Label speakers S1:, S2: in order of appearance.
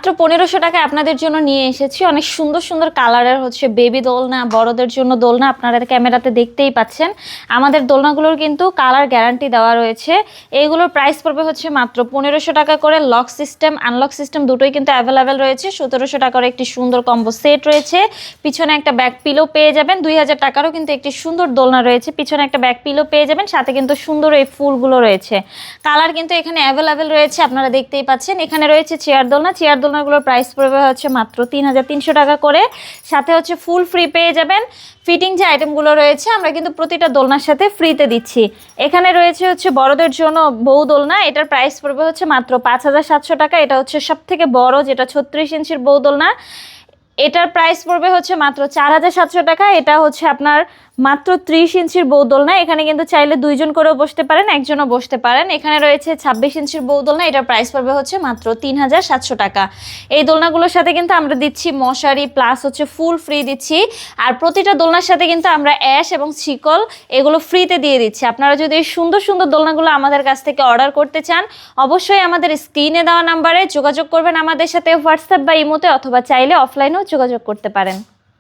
S1: মাত্র 1500 টাকায় আপনাদের জন্য নিয়ে এসেছি অনেক সুন্দর সুন্দর কালারের হচ্ছে বেবি দোলনা, বড়দের জন্য দোলনা। আপনারা ক্যামেরাতে দেখতেই পাচ্ছেন আমাদের দোলনাগুলোর কিন্তু কালার গ্যারান্টি দেওয়া রয়েছে। এইগুলোর প্রাইস পড়বে হচ্ছে মাত্র 1500 টাকা করে। লক সিস্টেম আনলক সিস্টেম দুটোই কিন্তু অ্যাভেলেবেল রয়েছে। 1700 টাকার একটি সুন্দর কম্বো সেট রয়েছে, পিছনে একটা ব্যাক পিলো পেয়ে যাবেন। 2000 টাকারও কিন্তু একটি সুন্দর দোলনা রয়েছে, পিছনে একটা ব্যাক পিলো পেয়ে যাবেন, সাথে কিন্তু সুন্দর এই ফুলগুলো রয়েছে। কালার কিন্তু এখানে অ্যাভেলেবেল রয়েছে, আপনারা দেখতেই পাচ্ছেন। এখানে রয়েছে চেয়ার দোলনা, চেয়ার দোলনাগুলোর প্রাইস পড়বে হচ্ছে মাত্র 3300 টাকা করে, সাথে হচ্ছে ফুল ফ্রি পেয়ে যাবেন। ফিটিং যে আইটেমগুলো রয়েছে আমরা কিন্তু প্রতিটা দোলনার সাথে ফ্রিতে দিচ্ছি। এখানে রয়েছে হচ্ছে বড়দের জন্য বউ দোলনা, এটার প্রাইস পড়বে হচ্ছে মাত্র 5700 টাকা। এটা হচ্ছে সব থেকে বড়, যেটা 36 ইঞ্চির বউ দোলনা, এটার প্রাইস পড়বে হচ্ছে মাত্র 4700 টাকা। এটা হচ্ছে আপনার মাত্র 30 ইঞ্চির বউ দোলনা, এখানে কিন্তু চাইলে দুইজন করেও বসতে পারেন, একজনও বসতে পারেন। এখানে রয়েছে 26 ইঞ্চির বউ দোলনা, এটার প্রাইস পড়বে হচ্ছে মাত্র 3700 টাকা। এই দোলনাগুলোর সাথে কিন্তু আমরা দিচ্ছি মশারি প্লাস হচ্ছে ফুল ফ্রি দিচ্ছি। আর প্রতিটা দোলনার সাথে কিন্তু আমরা অ্যাশ এবং শিকল এগুলো ফ্রিতে দিয়ে দিচ্ছি। আপনারা যদি এই সুন্দর সুন্দর দোলনাগুলো আমাদের কাছ থেকে অর্ডার করতে চান, অবশ্যই আমাদের স্ক্রিনে দেওয়া নাম্বারে যোগাযোগ করবেন আমাদের সাথে, হোয়াটসঅ্যাপ বা ইমোতে, অথবা চাইলে অফলাইনেও যোগাযোগ করতে পারেন।